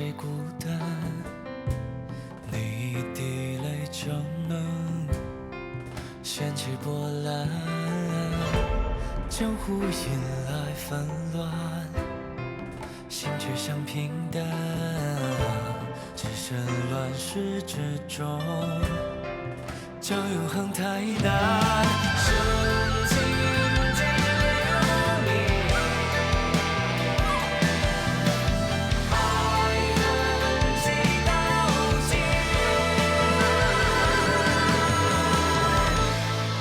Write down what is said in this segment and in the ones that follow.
谁孤单？你一滴泪就能掀起波澜，江湖引来纷乱，心却像平淡，置身乱世之中，叫永恒太难。深情地留你，爱恨几道尽。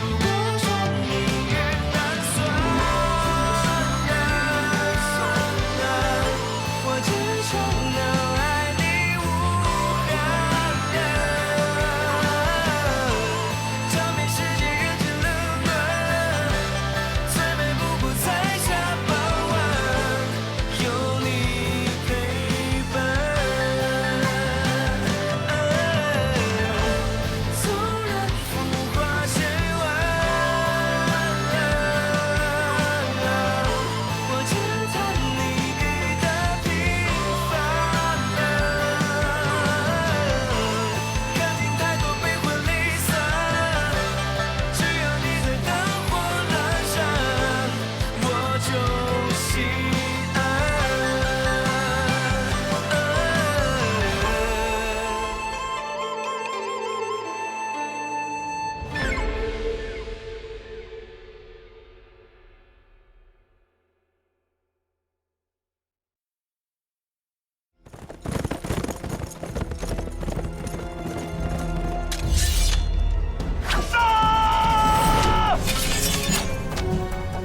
如果说命运难算，我只求能爱你无憾。照遍世界人间冷暖，最美不过彩霞傍晚，有你陪伴。纵然浮华千万，我只叹你给的平凡。看尽太多悲欢离散，只要你在灯火阑珊，我就心安。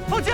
放箭！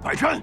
摆阵！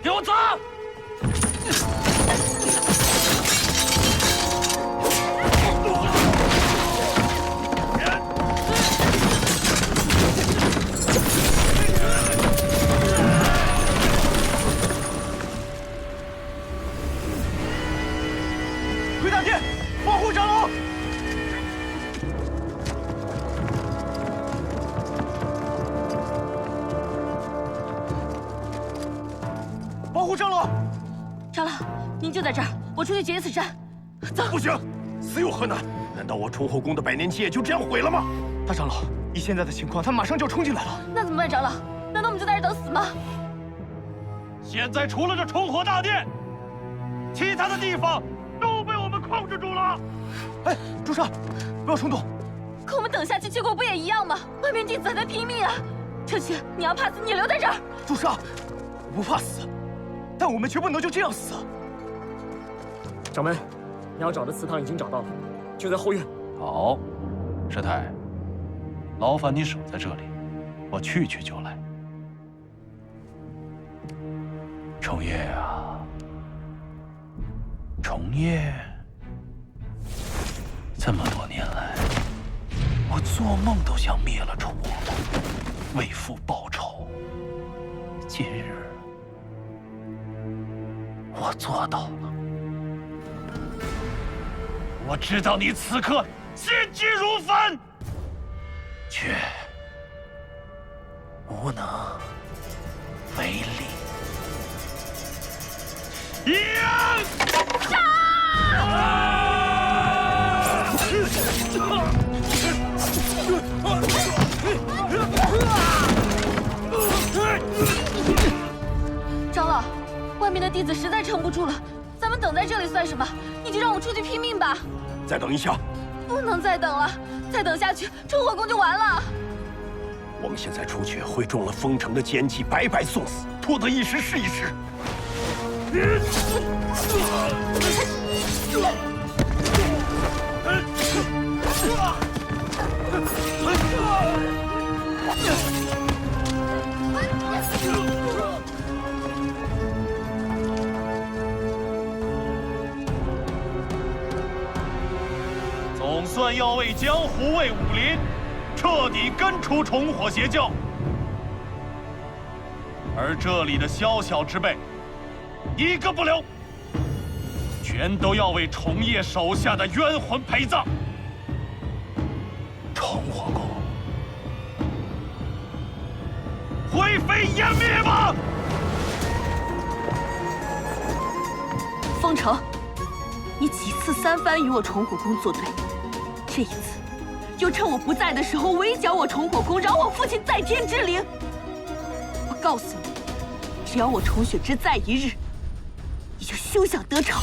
给我走！回大殿，保护长老！保护长老！长老，您就在这儿，我出去劫一次山。走！不行，死有何难？难道我崇后宫的百年基业就这样毁了吗？大长老，以现在的情况，他马上就要冲进来了。那怎么办，长老？难道我们就在这儿等死吗？现在除了这重火大殿，其他的地方都被我们控制住了。哎，朱砂，不要冲动。可我们等下去，结果不也一样吗？外面弟子还在拼命啊！程曦，你要怕死，你留在这儿。朱砂，我不怕死，但我们绝不能就这样死。掌门，你要找的祠堂已经找到了，就在后院。好，师太，劳烦你守在这里，我去就来。重叶啊，重叶，这么多年来，我做梦都想灭了重火宫，为父报仇。今日，我做到了。我知道你此刻心急如焚，却无能为力。长老，外面的弟子实在撑不住了，咱们等在这里算什么？你就让我出去拼命吧。再等一下，不能再等了，再等下去，崇火宫就完了。我们现在出去会中了封城的奸计，白白送死，拖得一时是一时。总算要为江湖、为武林彻底根除重火邪教，而这里的宵小之辈，一个不留，全都要为重叶手下的冤魂陪葬。重火宫灰飞烟灭吧！封城，你几次三番与我重火宫作对，这一次又趁我不在的时候围剿我重火宫，扰我父亲在天之灵。我告诉你，只要我重雪之再一日，你就休想得逞。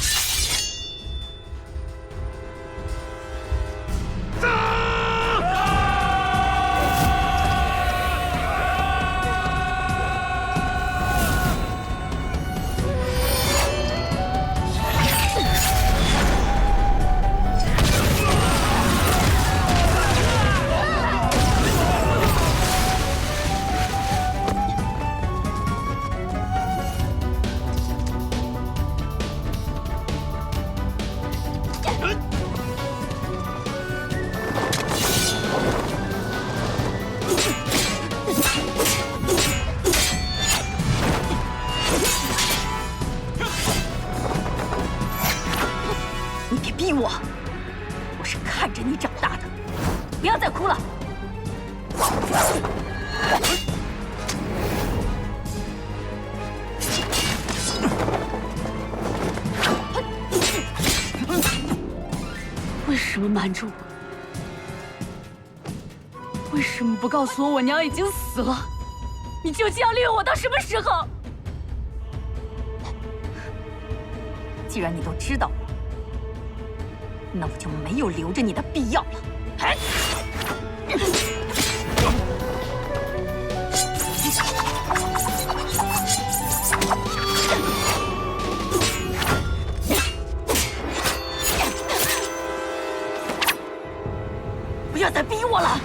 你别逼我，我是看着你长大的，不要再哭了。为什么瞒着我？为什么不告诉我娘已经死了？你究竟要利用我到什么时候？既然你都知道了，那我就没有留着你的必要了。哎！不要再逼我了！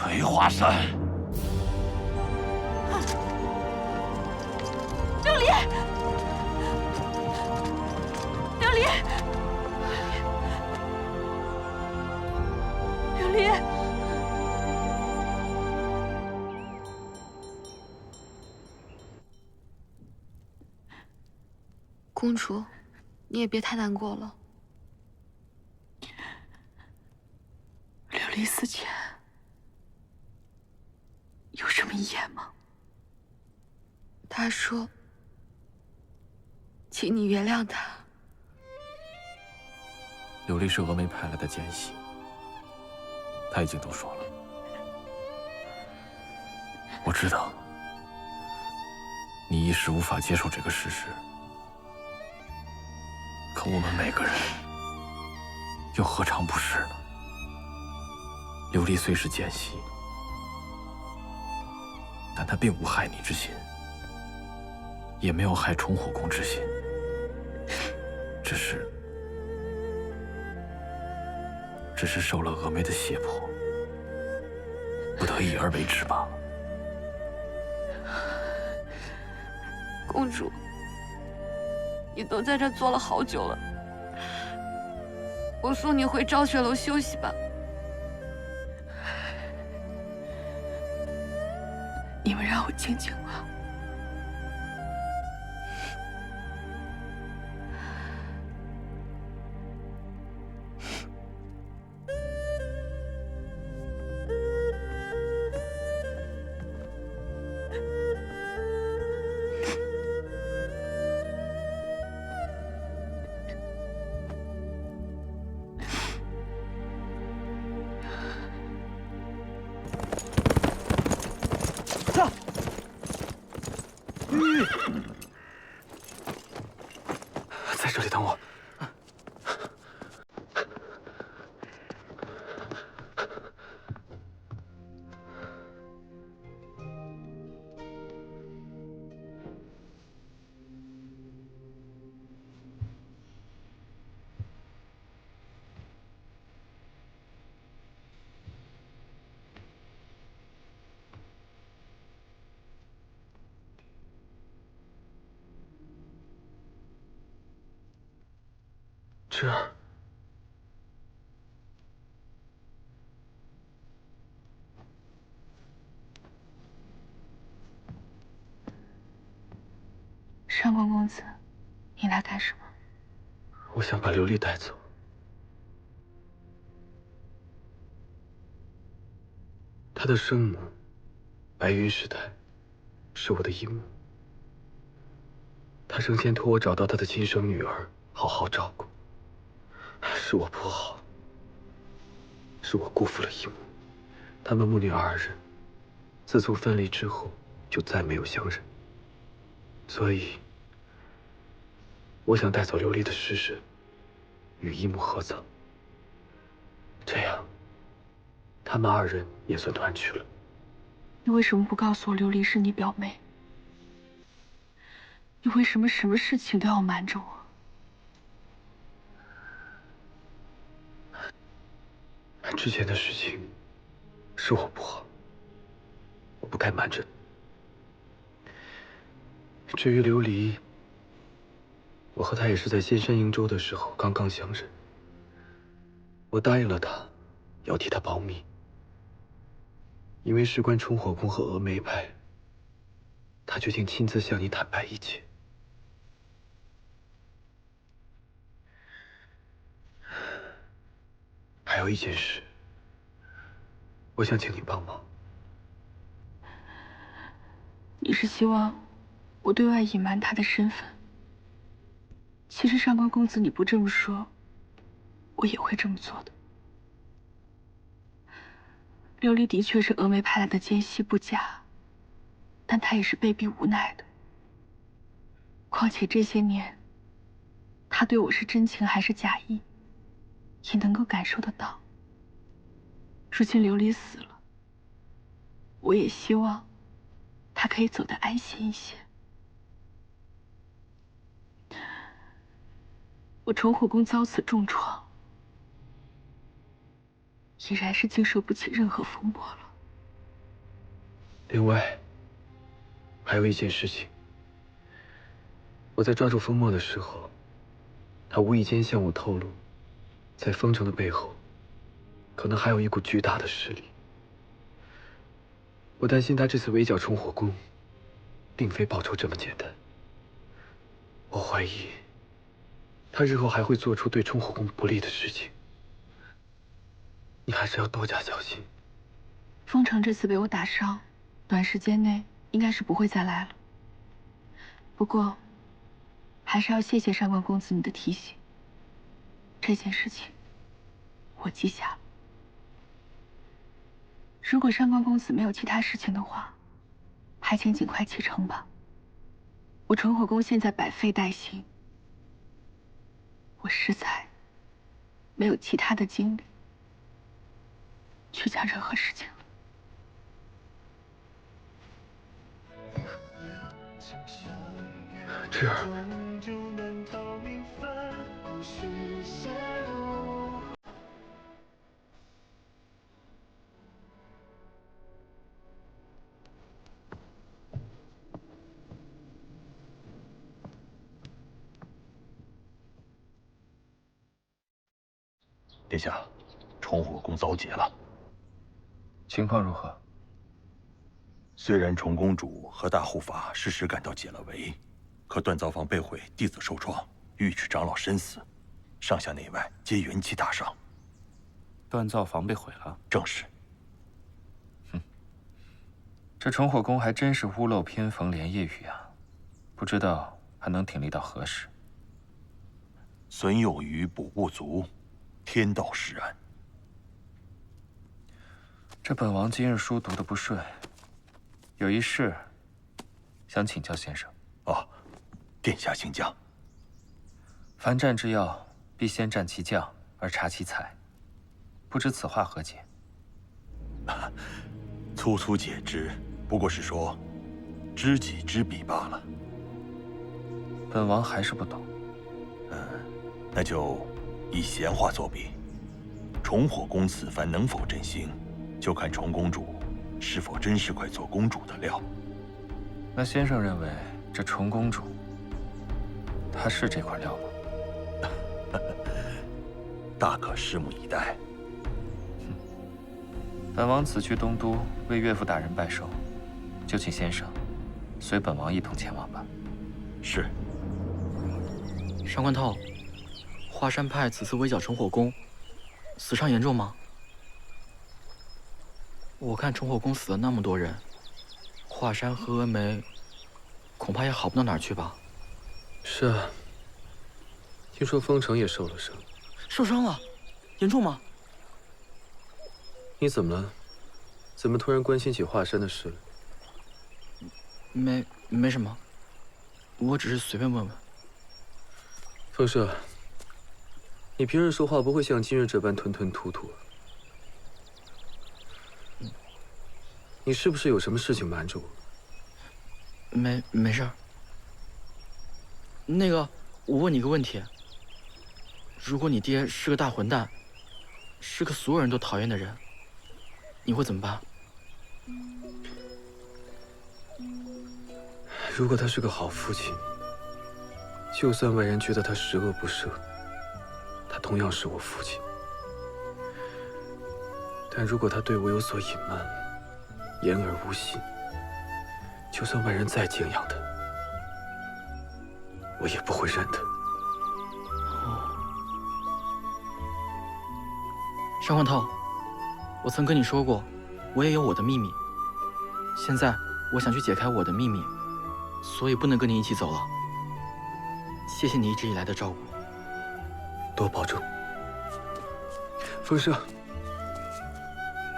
梅花山，琉璃，琉璃，琉璃，公主，你也别太难过了。琉璃死前有什么遗言吗？他说：“请你原谅他。”琉璃是峨眉派来的奸细，他已经都说了。我知道你一时无法接受这个事实，可我们每个人又何尝不是呢？琉璃虽是奸细，但他并无害你之心，也没有害崇火宫之心，只是受了峨眉的胁迫，不得已而为之罢了。公主，你都在这坐了好久了，我送你回昭雪楼休息吧。你们让我静静吧。在这里等我。这上官公子，你来干什么？我想把琉璃带走。她的生母白云师太是我的姨母。她生前托我找到她的亲生女儿，好好照顾。是我不好，是我辜负了姨母。他们母女二人，自从分离之后就再没有相认。所以，我想带走琉璃的尸身，与姨母合葬。这样，他们二人也算团聚了。你为什么不告诉我琉璃是你表妹？你为什么什么事情都要瞒着我？之前的事情是我不好，我不该瞒着你。至于琉璃，我和她也是在仙山瀛洲的时候刚刚相认。我答应了她，要替她保密，因为事关冲火宫和峨眉派，她决定亲自向你坦白一切。还有一件事，我想请你帮忙。你是希望我对外隐瞒他的身份？其实上官公子，你不这么说，我也会这么做的。琉璃的确是峨眉派来的奸细不假，但她也是被逼无奈的。况且这些年，她对我是真情还是假意，也能够感受得到。如今琉璃死了，我也希望她可以走得安心一些。我崇火宫遭此重创，已然是经受不起任何风波了。另外，还有一件事情，我在抓住风墨的时候，他无意间向我透露，在风城的背后，可能还有一股巨大的势力。我担心他这次围剿崇火宫，并非报仇这么简单。我怀疑，他日后还会做出对崇火宫不利的事情。你还是要多加小心。风城这次被我打伤，短时间内应该是不会再来了。不过，还是要谢谢上官公子你的提醒。这件事情，我记下了。如果上官公子没有其他事情的话，还请尽快启程吧。我崇火宫现在百废待兴，我实在没有其他的精力去讲任何事情了。芷儿，殿下，崇火宫遭劫了。情况如何？虽然崇公主和大护法适时赶到解了围，可锻造房被毁，弟子受创，御史长老身死，上下内外皆元气大伤。锻造房被毁了？正是。这崇火宫还真是屋漏偏逢连夜雨啊！不知道还能挺立到何时。损有余补不足，天道使然。这本王今日书读得不顺，有一事想请教先生。啊，殿下请讲。凡战之要，必先战其将而察其才，不知此话何解？粗粗解之，不过是说知己知彼罢了。本王还是不懂。那就以闲话作比。崇火宫此番能否振兴，就看崇公主是否真是块做公主的料。那先生认为这崇公主，她是这块料吗？大可拭目以待。本王此去东都为岳父大人拜寿，就请先生随本王一同前往吧。是。上官涛，华山派此次围剿崇火宫，死伤严重吗？我看崇火宫死了那么多人，华山和峨眉恐怕也好不到哪儿去吧？是啊，听说封城也受了伤。受伤了，严重吗？你怎么了？怎么突然关心起华山的事了？没什么，我只是随便问问。风社，你平日说话不会像今日这般吞吞吐吐。你是不是有什么事情瞒着我？没事儿。那个，我问你个问题：如果你爹是个大混蛋，是个所有人都讨厌的人，你会怎么办？如果他是个好父亲，就算外人觉得他十恶不赦，他同样是我父亲。但如果他对我有所隐瞒，言而无信，就算外人再敬仰他，我也不会认他。上官涛，我曾跟你说过，我也有我的秘密。现在我想去解开我的秘密，所以不能跟你一起走了。谢谢你一直以来的照顾，多保重。风社，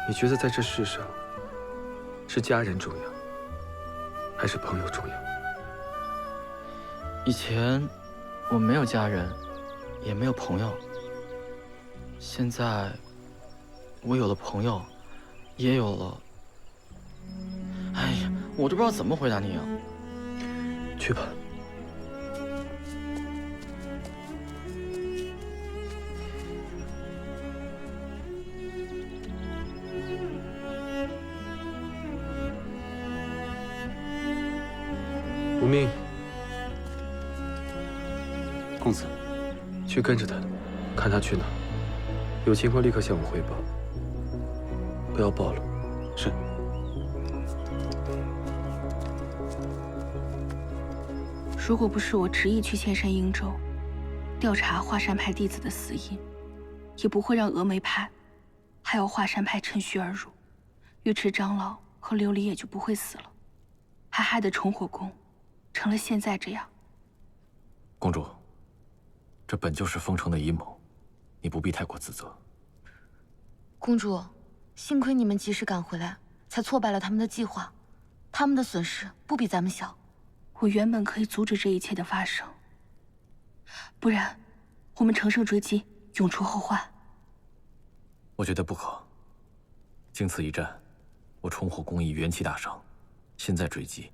你觉得在这世上，是家人重要，还是朋友重要？以前我没有家人，也没有朋友。现在我有了朋友，也有了……哎呀，我都不知道怎么回答你啊。去吧。无命，公子，去跟着他，看他去哪，有情况立刻向我汇报，不要暴露。是。如果不是我执意去千山鹰州，调查华山派弟子的死因，也不会让峨眉派，还有华山派趁虚而入，尉迟长老和琉璃也就不会死了，还害得重火宫成了现在这样。公主，这本就是封城的阴谋，你不必太过自责。公主，幸亏你们及时赶回来，才挫败了他们的计划，他们的损失不比咱们小。我原本可以阻止这一切的发生，不然我们乘胜追击，永除后患。我觉得不可。经此一战，我重火宫已元气大伤，现在追击，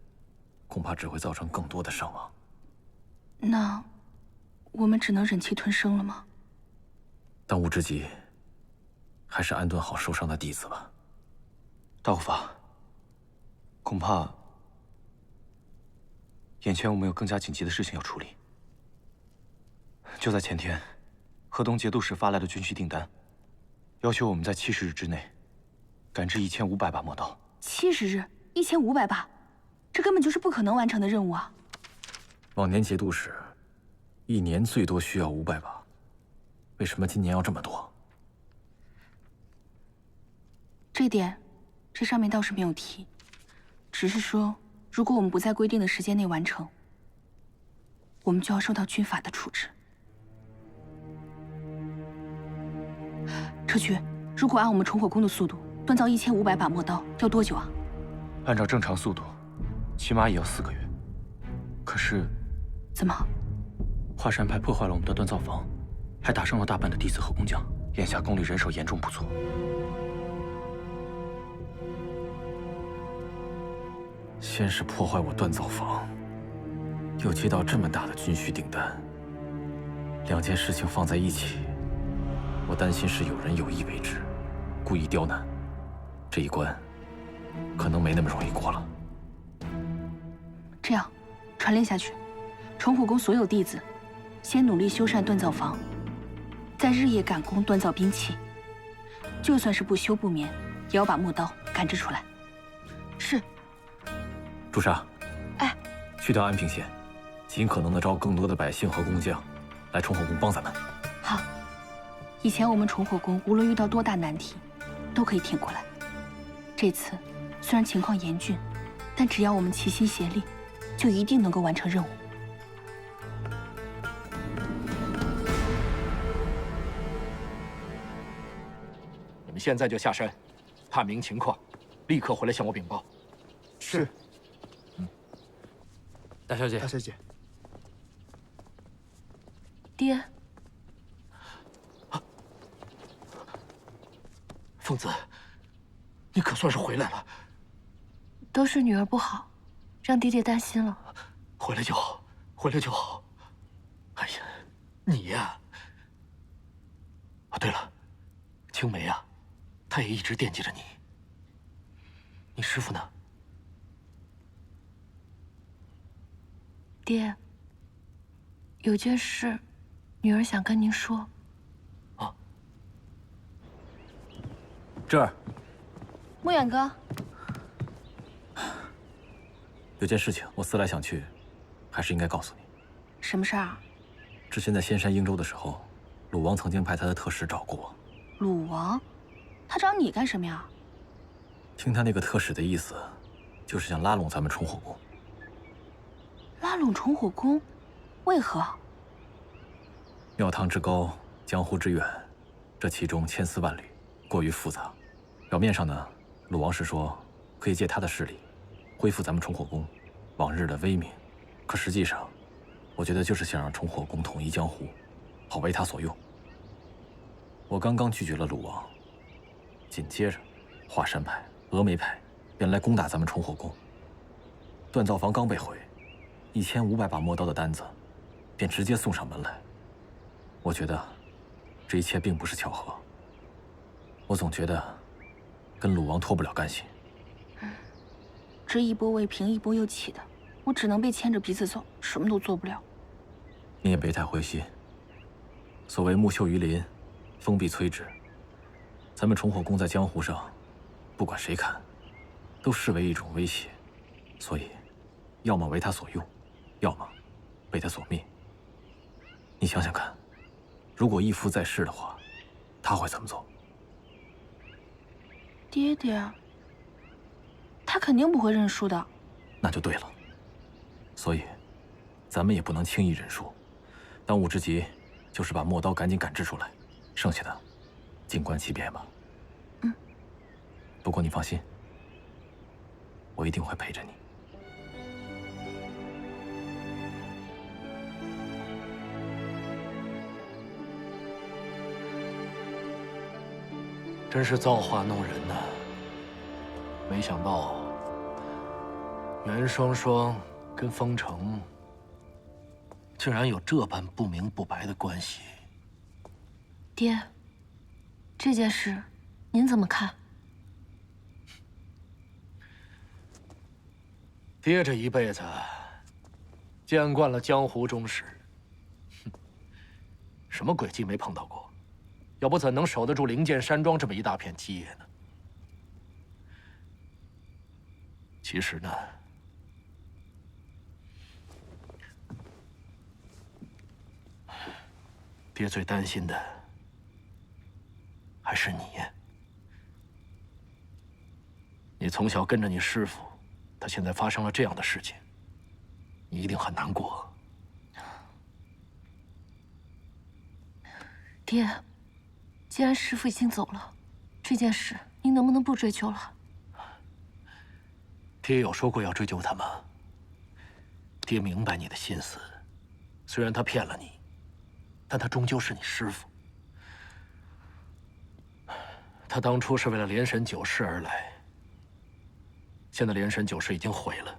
恐怕只会造成更多的伤亡。那我们只能忍气吞声了吗？当务之急，还是安顿好受伤的弟子吧。大护法，恐怕眼前我们有更加紧急的事情要处理。就在前天，河东节度使发来的军需订单，要求我们在70日之内赶制1500把魔刀。70日，1500把，这根本就是不可能完成的任务啊！往年节度使1年最多需要500把，为什么今年要这么多？这点，这上面倒是没有提，只是说，如果我们不在规定的时间内完成，我们就要受到军法的处置。车渠，如果按我们重火宫的速度锻造1500把魔刀，要多久啊？按照正常速度，起码也要4个月。可是，怎么？华山派破坏了我们的锻造房，还打伤了大半的弟子和工匠，眼下宫里人手严重不足。先是破坏我锻造房，又接到这么大的军需订单，两件事情放在一起，我担心是有人有意为之，故意刁难。这一关，可能没那么容易过了。这样，传令下去，重火宫所有弟子，先努力修缮锻造房，再日夜赶工锻造兵器，就算是不休不眠，也要把魔刀赶制出来。是。朱砂，哎，去掉安平县，尽可能的招更多的百姓和工匠来重火宫帮咱们。好，以前我们重火宫无论遇到多大难题，都可以挺过来。这次虽然情况严峻，但只要我们齐心协力，就一定能够完成任务。你们现在就下山，探明情况，立刻回来向我禀报。是。大小姐，大小姐，爹，凤子，你可算是回来了。都是女儿不好，让爹爹担心了。回来就好，回来就好。哎呀，你呀……啊，对了，青梅啊，她也一直惦记着你。你师傅呢？爹，有件事，女儿想跟您说。啊，这儿穆远哥，有件事情，我思来想去，还是应该告诉你。什么事儿啊？之前在仙山英州的时候，鲁王曾经派他的特使找过我。鲁王？他找你干什么呀？听他那个特使的意思，就是想拉拢咱们崇火宫。拉拢崇火宫？为何？庙堂之高，江湖之远，这其中千丝万缕，过于复杂。表面上呢，鲁王是说可以借他的势力，恢复咱们崇火宫往日的威名。可实际上，我觉得就是想让崇火宫统一江湖，好为他所用。我刚刚拒绝了鲁王，紧接着，华山派、峨眉派便来攻打咱们崇火宫。锻造房刚被毁，1500把磨刀的单子，便直接送上门来。我觉得，这一切并不是巧合。我总觉得，跟鲁王脱不了干系。这一波未平，一波又起的，我只能被牵着鼻子走，什么都做不了。你也别太灰心。所谓木秀于林，风必摧之。咱们崇火宫在江湖上，不管谁看，都视为一种威胁，所以，要么为他所用，要么被他所灭。你想想看，如果义父在世的话，他会怎么做？爹爹，他肯定不会认输的。那就对了。所以，咱们也不能轻易认输。当务之急就是把磨刀赶紧赶制出来，剩下的静观其变吧。嗯。不过你放心，我一定会陪着你。真是造化弄人呐！没想到袁双双跟风城竟然有这般不明不白的关系。爹，这件事您怎么看？爹这一辈子见惯了江湖中事，什么诡计没碰到过？要不怎能守得住灵剑山庄这么一大片基业呢？其实呢，爹最担心的还是你。你从小跟着你师父，他现在发生了这样的事情，你一定很难过。爹，既然师父已经走了，这件事您能不能不追究了？爹有说过要追究他吗？爹明白你的心思，虽然他骗了你，但他终究是你师父。他当初是为了莲神九世而来，现在莲神九世已经毁了，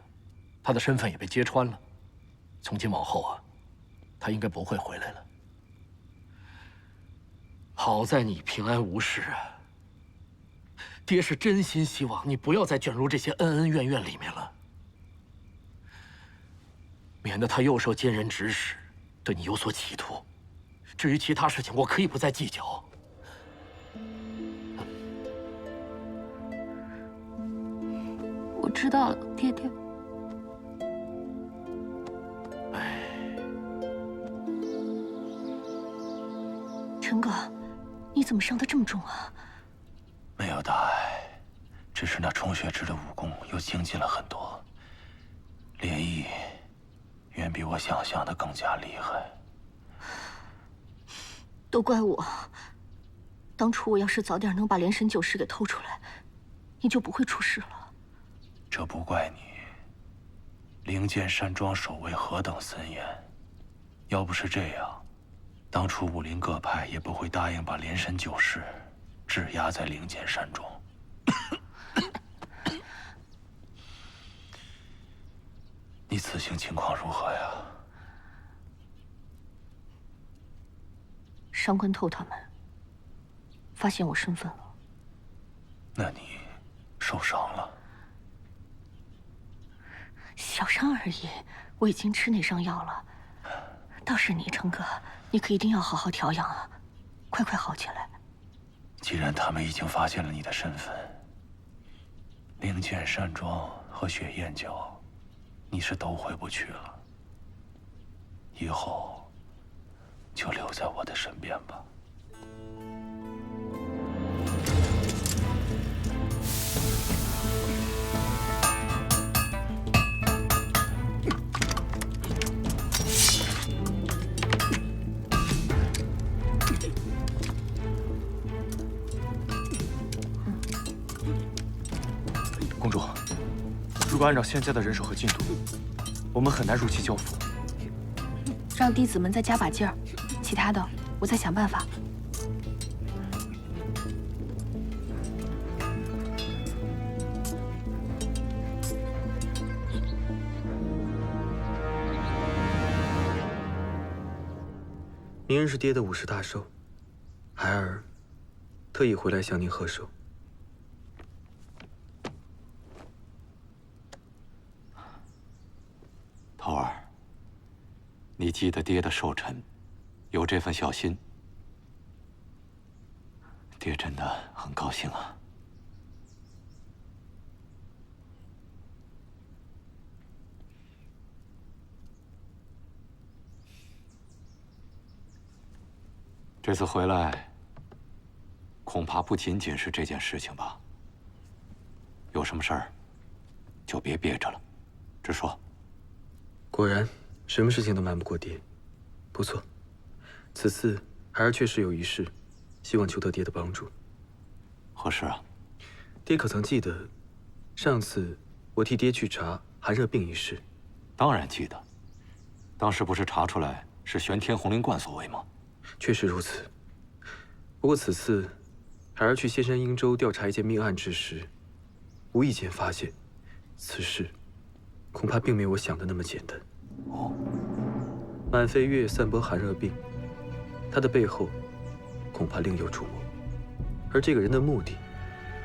他的身份也被揭穿了，从今往后啊，他应该不会回来了。好在你平安无事啊！爹是真心希望你不要再卷入这些恩恩怨怨里面了，免得他又受奸人指使，对你有所企图。至于其他事情，我可以不再计较。我知道了，爹爹。陈哥，你怎么伤得这么重啊？没有大碍，只是那充血之的武功又精进了很多。比我想象的更加厉害。都怪我，当初我要是早点能把连神九式给偷出来，你就不会出事了。这不怪你。灵剑山庄守卫何等森严，要不是这样，当初武林各派也不会答应把连神九式质押在灵剑山中。你此行情况如何呀？上官透他们发现我身份了。那你受伤了？小伤而已，我已经吃内伤药了。倒是你，成哥，你可一定要好好调养啊，快快好起来。既然他们已经发现了你的身份，灵剑山庄和雪燕角，你是都回不去了。以后就留在我的身边吧。公主，如果按照现在的人手和进度，我们很难如期交付。让弟子们再加把劲儿，其他的我再想办法。明日是爹的50大寿，孩儿特意回来向您贺寿。头儿，你记得爹的寿辰，有这份小心，爹真的很高兴啊。这次回来，恐怕不仅仅是这件事情吧。有什么事儿，就别憋着了，直说。果然，什么事情都瞒不过爹。不错，此次孩儿确实有一事，希望求得爹的帮助。何事啊？爹可曾记得，上次我替爹去查寒热病一事？当然记得。当时不是查出来是玄天红灵观所为吗？确实如此。不过此次，孩儿去仙山鹰州调查一件命案之时，无意间发现，此事恐怕并没有我想的那么简单。哦，满飞月散播寒热病，他的背后恐怕另有主谋，而这个人的目的，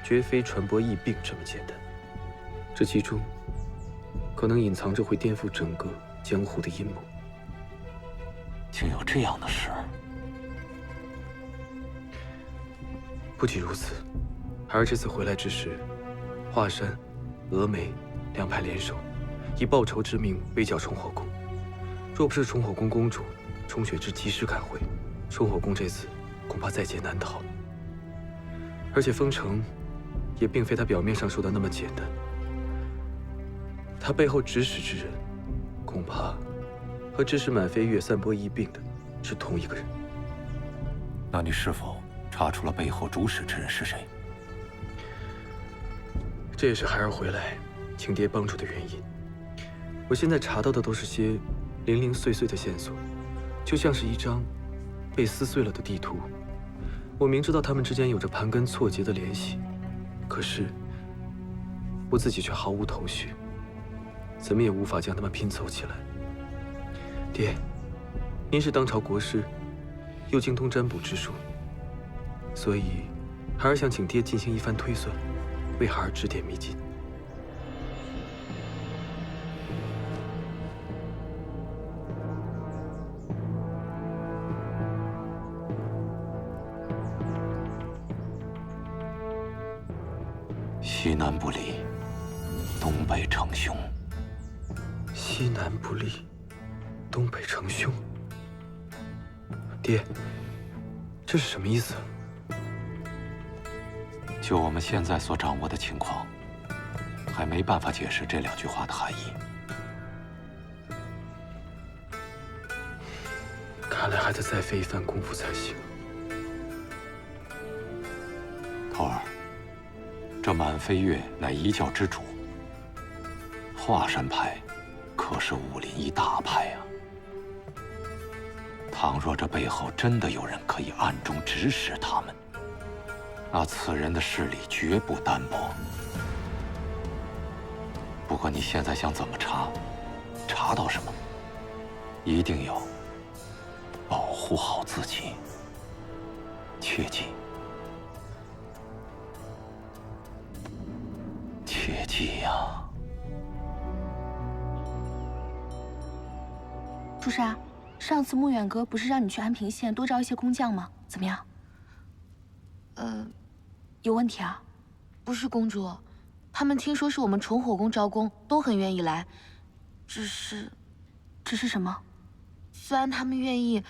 绝非传播疫病这么简单。这其中，可能隐藏着会颠覆整个江湖的阴谋。竟有这样的事？不仅如此，孩儿这次回来之时，华山、峨眉两派联手，以报仇之名围剿崇火宫。若不是崇火宫公主崇雪芝及时赶回，崇火宫这次恐怕在劫难逃。而且封城也并非他表面上说的那么简单，他背后指使之人，恐怕和指使满飞月散播疫病的是同一个人。那你是否查出了背后主使之人是谁？这也是孩儿回来请爹帮助的原因。我现在查到的都是些零零碎碎的线索，就像是一张被撕碎了的地图。我明知道他们之间有着盘根错节的联系，可是我自己却毫无头绪，怎么也无法将他们拼凑起来。爹，您是当朝国师，又精通占卜之术，所以孩儿想请爹进行一番推算，为孩儿指点迷津。西南不利，东北成凶。西南不利，东北成凶。爹，这是什么意思？就我们现在所掌握的情况，还没办法解释这2句话的含义。看来还得再费一番功夫才行。头儿，这满飞跃乃一教之主，华山派可是武林一大派啊。倘若这背后真的有人可以暗中指使他们，那此人的势力绝不单薄。不过你现在想怎么查？查到什么？一定要保护好自己，切记，切记呀！朱砂，上次穆远阁不是让你去安平县多招一些工匠吗？怎么样？有问题啊？不是公主，他们听说是我们崇火宫招工，都很愿意来。只是什么？虽然他们愿意，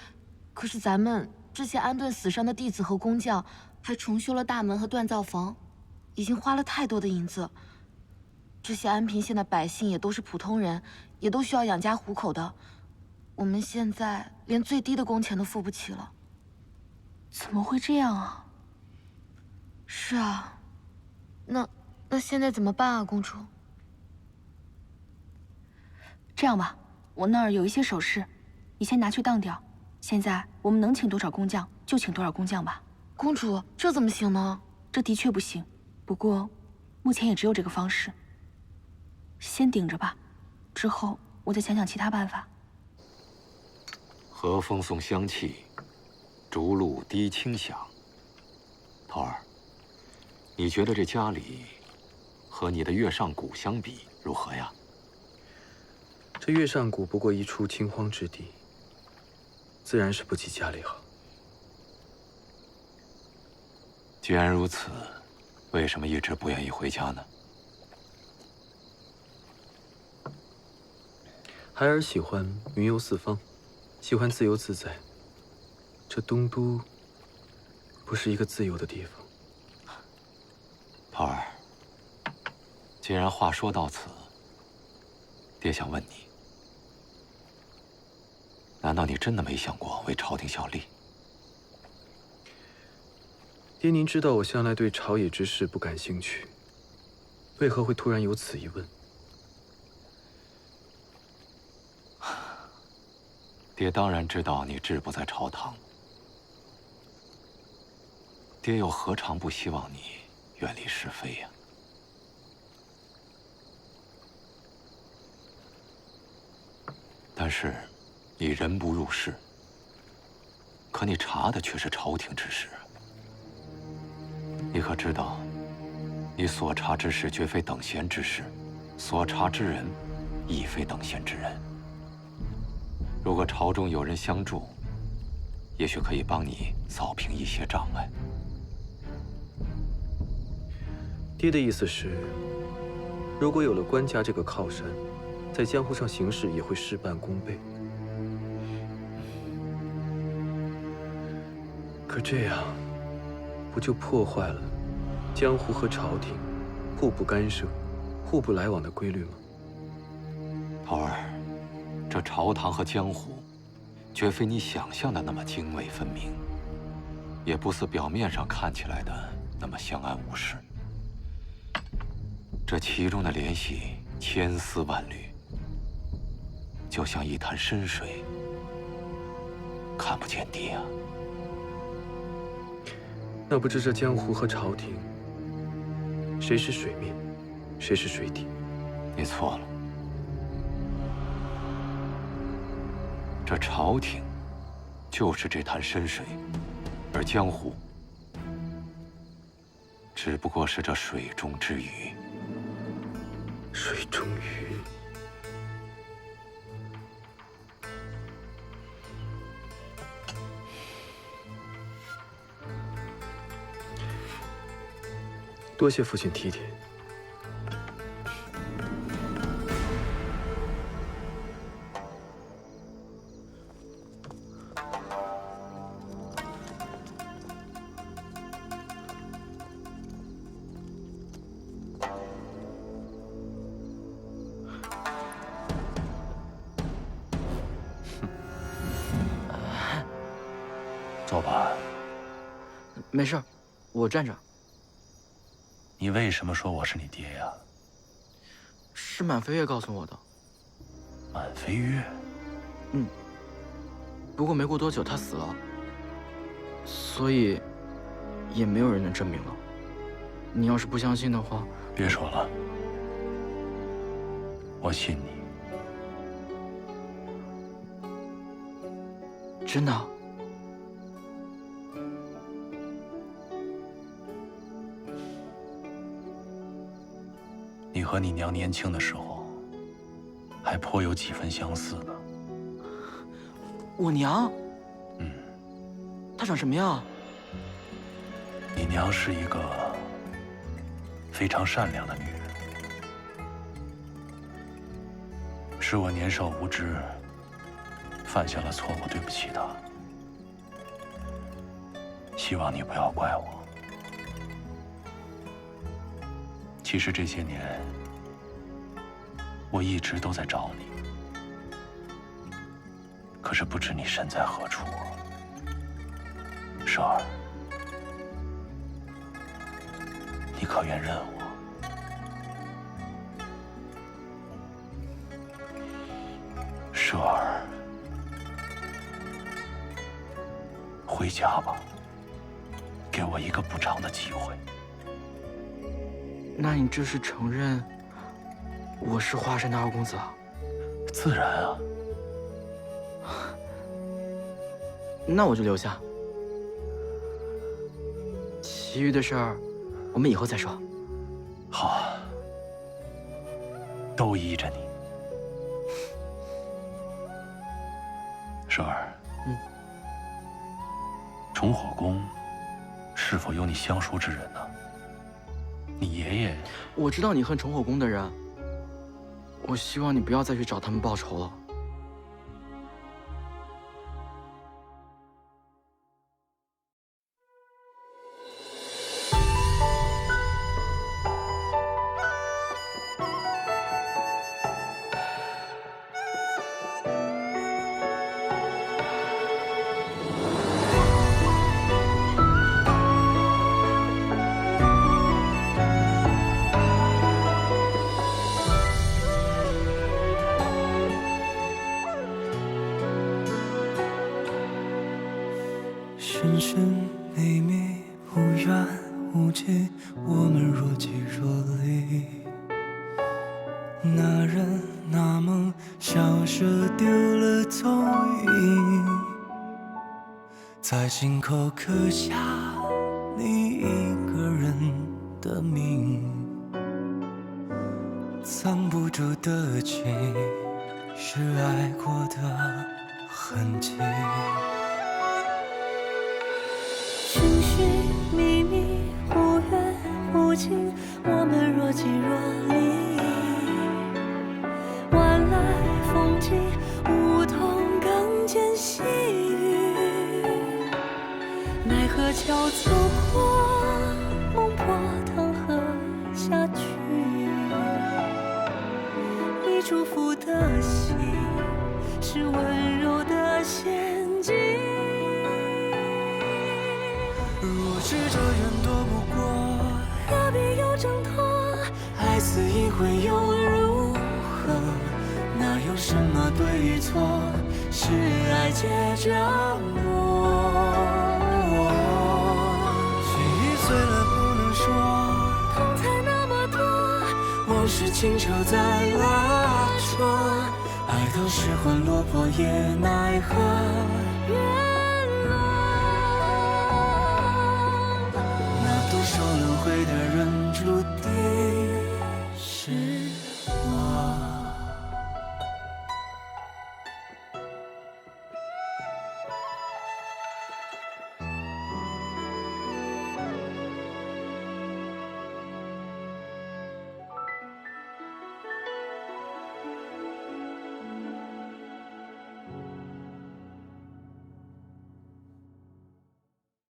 可是咱们这些安顿死伤的弟子和工匠，还重修了大门和锻造房，已经花了太多的银子。这些安平县的百姓也都是普通人，也都需要养家糊口的。我们现在连最低的工钱都付不起了。怎么会这样啊？是啊，那现在怎么办啊，公主？这样吧，我那儿有一些首饰，你先拿去当掉。现在我们能请多少工匠就请多少工匠吧。公主，这怎么行呢？这的确不行，不过目前也只有这个方式。先顶着吧，之后我再想想其他办法。和风送香气，竹露滴清响。头儿，你觉得这家里和你的月上谷相比如何呀？这月上谷不过一处清荒之地，自然是不及家里好。既然如此，为什么一直不愿意回家呢？孩儿喜欢云游四方，喜欢自由自在。这东都不是一个自由的地方。头儿，既然话说到此，爹想问你，难道你真的没想过为朝廷效力？爹，您知道我向来对朝野之事不感兴趣，为何会突然有此一问？爹当然知道你志不在朝堂，爹又何尝不希望你远离是非呀？但是，你人不入世，可你查的却是朝廷之事。你可知道，你所查之事绝非等闲之事，所查之人亦非等闲之人。如果朝中有人相助，也许可以帮你扫平一些障碍。爹的意思是，如果有了官家这个靠山，在江湖上行事也会事半功倍。可这样，不就破坏了江湖和朝廷互不干涉、互不来往的规律吗？头儿，这朝堂和江湖，绝非你想象的那么泾渭分明，也不似表面上看起来的那么相安无事。这其中的联系千丝万缕，就像一潭深水，看不见底啊。那不知这江湖和朝廷，谁是水面，谁是水底？你错了。这朝廷就是这潭深水，而江湖只不过是这水中之鱼。水中鱼。多谢父亲提点。坐吧。没事，我站着。你为什么说我是你爹呀？是满飞月告诉我的。满飞月？嗯。不过没过多久他死了，所以也没有人能证明了。你要是不相信的话，别说了，我信你。真的？你和你娘年轻的时候，还颇有几分相似呢。我娘？嗯。她长什么样？你娘是一个非常善良的女人，是我年少无知，犯下了错误，对不起她。希望你不要怪我。其实这些年，我一直都在找你，可是不知你身在何处。舍儿，你可愿认我？舍儿，回家吧，给我一个补偿的机会。那你这是承认我是华山的二公子啊？自然啊。那我就留下，其余的事儿我们以后再说。好啊，都依着你。舍儿，崇火宫是否有你相熟之人呢？你爷爷……我知道你恨崇火宫的人，我希望你不要再去找他们报仇了。深深秘密，无缘无际，我们若即若离。那人那梦消失，丢了踪影，在心口刻下你一个人的名，藏不住的情，是爱过的痕迹。寻寻觅觅，忽远忽近，我们若即若离。晚来风急，梧桐更见细雨。奈何桥走过，梦破汤河下去。你祝福的心，是温柔的陷阱。若是这人躲不过，何必又挣脱？爱似一回又如何？哪有什么对与错？是爱结折磨。记忆碎了不能说，痛才那么多，往事清澈在拉扯，爱到失魂落魄也奈何。那独守轮回的人